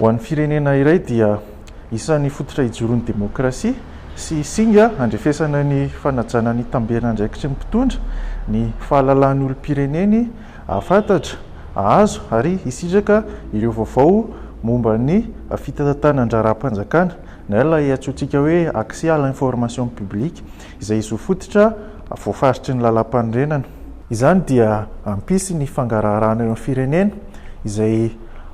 Ho an'ny firenena iray dia isan'ny fototra hijoron'ny demokrasia sy singa andrefesana ny fanajana ny tamberandraikitry ny mpitondra ny fahalalan'ny olom-pireneny afantatra ahazo ary isitraka ireo vaovao momba ny fitantanana andraram-panjakana na ilay antsointsika hoe accès à l'information publique izay izy ho fototra voafaritry ny lalam-panorenana. Izany dia ampisy ny fangaraharaana eo amin'ny firenena izay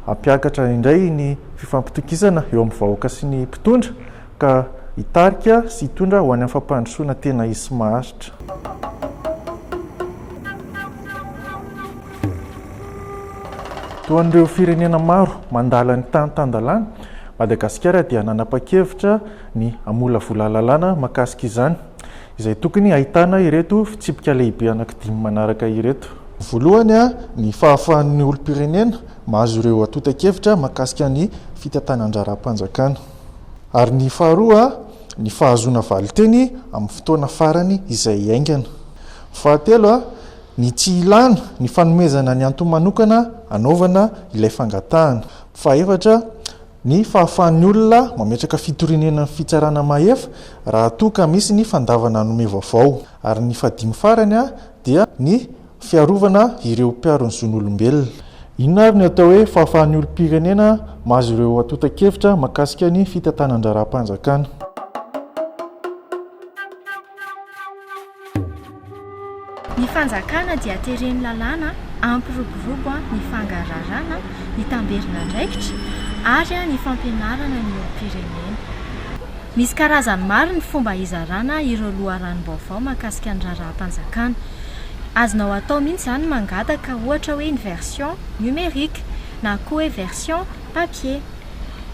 ampiakatra indray ny fifampitokisana eo amin'ny vahoaka sy ny mpitondra ka hitarika sy hitondra ho any amin'ny fampandrosoana tena isy maharitra. Toa an'ireo firenena maro mandala ny tany-tandalana, Madagasikara dia nanapa-kevitra ny amolavola lalàna mahakasika izany, izay tokony ahitana ireto fitsipika lehibe anankidimy manaraka ireto. Voalohany ny fahafahan'ny olom-pirenena mahazo ireo atota-kevitra mahakasika ny fitantanana andraram-panjakana. Ary ny faharoa ny fahazoana valiteny amin'ny fotoana farany izay aingana. Fahatelo ny tsy ilana ny fanomezana ny antony manokana anaovana ilay fangatahana. Fahaefatra ny fahafahan'ny olona mametraka fitorinena ny fitsarana mahefa raha toa ka misy ny fandavana hanome vaovao. Ary ny fahadimy farany dia ny fiarovana ireo mpiaro ny zon'olombelona. Inona ary ny atao hoe fahafahan'ny olom-pirenena mahazo ireo atota-kevitra mahakasika ny fitantanana andraram-panjakana. Ny fanjakana dia teren'ny lalàna ampiroborobo ny fangararana, ny tamberina andraikitra ary ny fampianarana ny olom-pirenena. Misy karazany maro ny fomba hizarana ireo loharanom-baovao mahakasika ny raharaham-panjakana. Azonao atao mihitsy izany mangataka ohatra hoe ny version numérique na koa hoe version papier.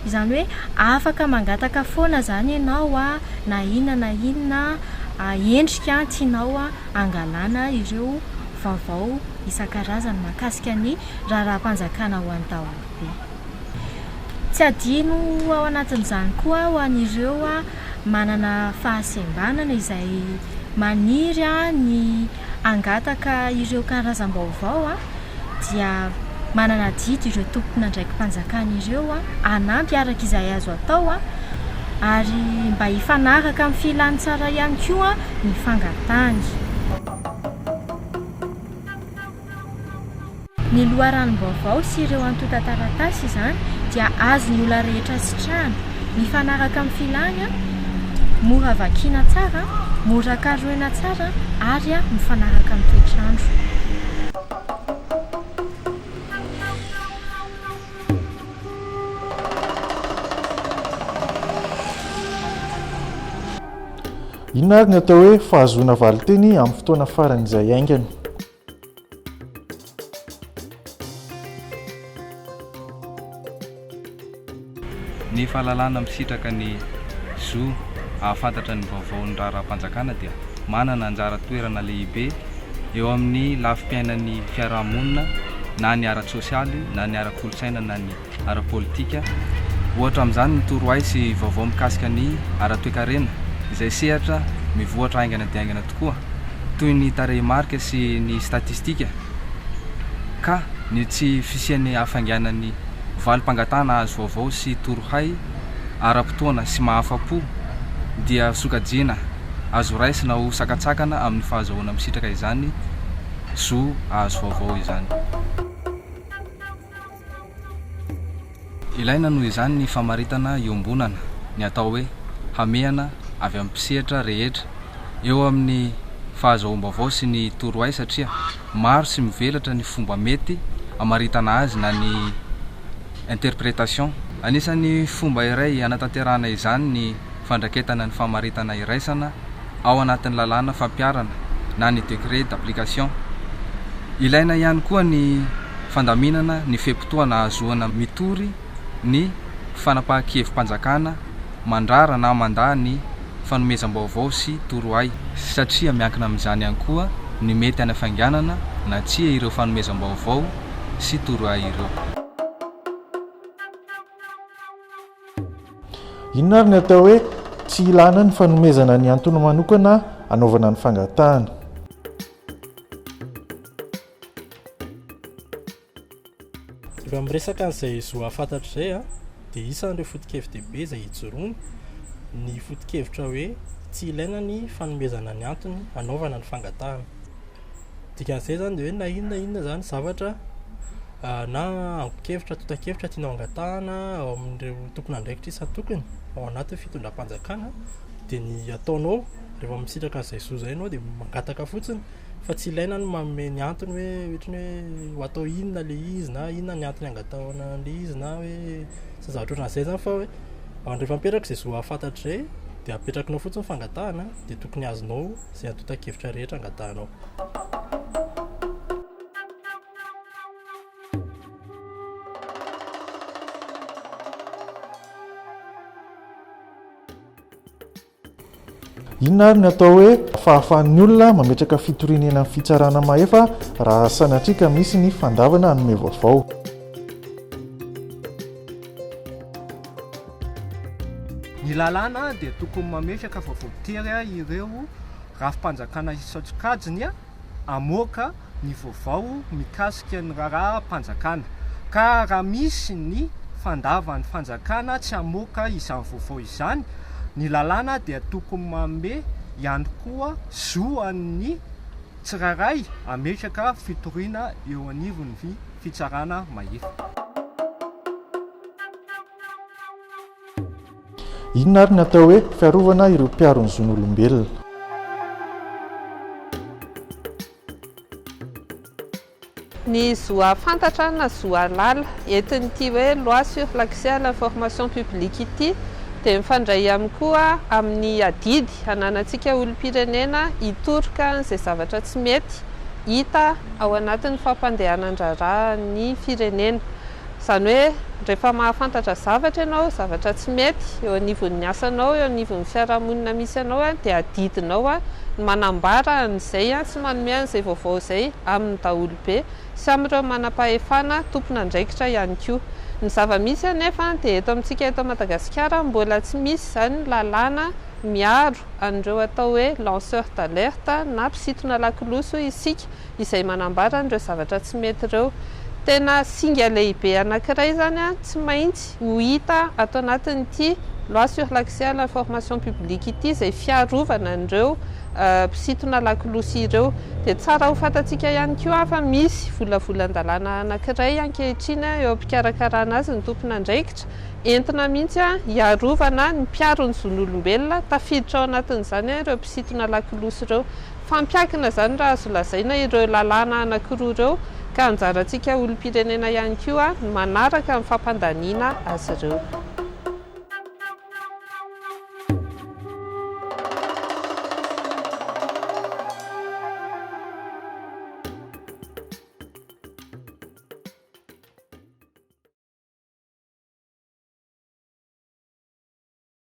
Izany hoe afaka mangataka foana zany ianao na inona endrika tianao angalana ireo vaovao isan-karazany mahakasika ny raharaham-panjakana ho an'ny daholobe. Tsy adino ao anatin'izany koa ho an'ireo manana fahasembanana izay maniry ny angataka ireo karazam-baovao dia manana didy ireo tompona ndraiky mpanjakana ireo anampy araka izay azo atao ary mba hifanaraka amin'ny filany tsara ihany koa ny fangatany. Ny loharanom-baovao sy ireo antotan-taratasy izany dia azon'ny olona rehetra sitrahana mifanaraka amin'ny filany, mora vakiana tsara, mora karoina tsara ary mifanaraka amin'ny toetrandro. Inona ary ny atao hoe fahazoana valiteny amin'ny fotoana farany izay aingana. Ny fahalalana misitraka ny zo ahafantatra ny vaovaon'ny raharaham-panjakana dia manana anjara toerana lehibe eo amin'ny lafim-piainan'ny fiarahamonina na ny ara-tsosialy na ny ara-kolotsaina na ny ara-politika. Ohatra amin'izany ny torohay sy vaovao mikasika ny ara-toekarena izay sehatra mivoatra aingana dia aingana tokoa toy ny tarehimarika sy ny statistika ka ny tsy fisian'ny hafainganan'ny valim-pangatana azo vaovao sy torohay ara-potoana sy mahafa-po dia sokajiana azo raisina ho sakatsakana amin'ny fahazoana misitraka izany zo azo vaovao izany. Ilaina noho izany ny famaritana iombonana ny atao hoe hamehana avy amin'ny mpisehatra rehetra eo amin'ny fahazoam-baovao sy ny torohay satria maro sy mivelatra ny fomba mety amaritana azy na ny interprétation. Anisan'ny fomba iray anatanterahana izany ny fandraketana ny famaritana iraisana ao anatin'ny lalàna fampiarana na ny décret d'application. Ilaina ihany koa ny fandaminana ny feim-potoana ahazoana mitory ny fanapahan-kevim-panjakana mandrara na mandà ny fanomezam-baovao sy torohay satria miankina amin'izany ihany koa ny mety any hafainganana na tsia ireo fanomezam-baovao sy torohay ireo. Inona ary ny atao hoe tsy ilana ny fanomezana ny antony manokana anaovana ny fangatahana. Rehefa miresaka an'izay zo afantatra izay dia isan'ireo foto-kevitra dehibe izay hijoroany ny foto-kevitra hoe tsy ilaina ny fanomezana ny antony anaovana ny fangatahana. Dikan'izay zany dia hoe na inona zany zavatra na ango-kevitra tota-kevitra tianao angatahana ao amin'ireo tompona andraikitra isan-tokony ao anatin'ny fitondram-panjakana dia ny ataonao rehefa misitraka an'izay zo izay ianao dia mangataka fotsiny fa tsy ilaina ny manome ny antony hoe ohatrany hoe ho atao inona le izy na inona ny antony angatahana le izy na hoe sa zavatra ohatran'izay zany fa hoe rehefa mipetraka izay zo afantatra izay dia apetrakinao fotsiny fangatahana dia tokony azonao izay atota-kevitra rehetra angatahanao. Inona ary ny atao hoe fahafahan'ny olona mametraka fitorinena amin'ny fitsarana mahefa raha sanatrika misy ny fandavana hanome vaovao. Ny lalàna dia tokony mametraka fa voatery ireo rafi-panjakana isotsokajiny amoaka ny vaovao mikasika ny raharaha-panjakana, ka raha misy ny fandavan'ny fanjakana tsy amoaka izany vaovao izany, ny lalàna dia tokony manome ihany koa zo an'ny tsiraray ametraka fitoriana eo anivon'ny fitsarana mahefa. Inona ary ny atao hoe fiarovana ireo mpiaro ny zon'olombelona. Ny zo afantatra na zo alala entin'ity hoe loi sur l'accès à l'information publique ity dia mifandray amin'ny koa amin'ny adidy ananantsika olom-pirenena hitoroka izay zavatra tsy mety hita ao anatin'ny fampandehanan-draharaha ny firenena. Izany hoe rehefa mahafantatra zavatra ianao, zavatra tsy mety eo anivon'ny asanao, eo anivon'ny fiarahamonina misy anao dia adidinao manambara an'izay sy manome an'izay vaovao izay amin'ny daholobe sy amin'ireo manam-pahefana tompona andraikitra ihany koa. Ny zava-misy anefa dia eto amintsika eto Madagasikara mbola tsy misy izany lalàna miaro an'ireo atao hoe lanceur d'alerte na mpisintona lakiloso isika izay manambara an'ireo zavatra tsy mety ireo. Tena singa lehibe anankiray zany tsy maintsy ho hita ato anatin'ity loi sur l'accès à l'information publique ity izay fiarovana an'ireo mpisintona lakiloso ireo. Dia tsara ho fantatsika ihany koa fa misy volavolan-dalàna anankiray ankehitriny eo am-pikarakarana azy ny tompona andraikitra entina mihitsy hiarovana ny mpiaro ny zon'olombelona tafiditra ao anatin'izany ireo mpisintona lakiloso ireo. Fampiakina zany raha azo lazaina ireo lalàna anankiroa ireo ka anjarantsika olom-pirenena ihany koa manaraka amin'ny fampandaniana azy ireo.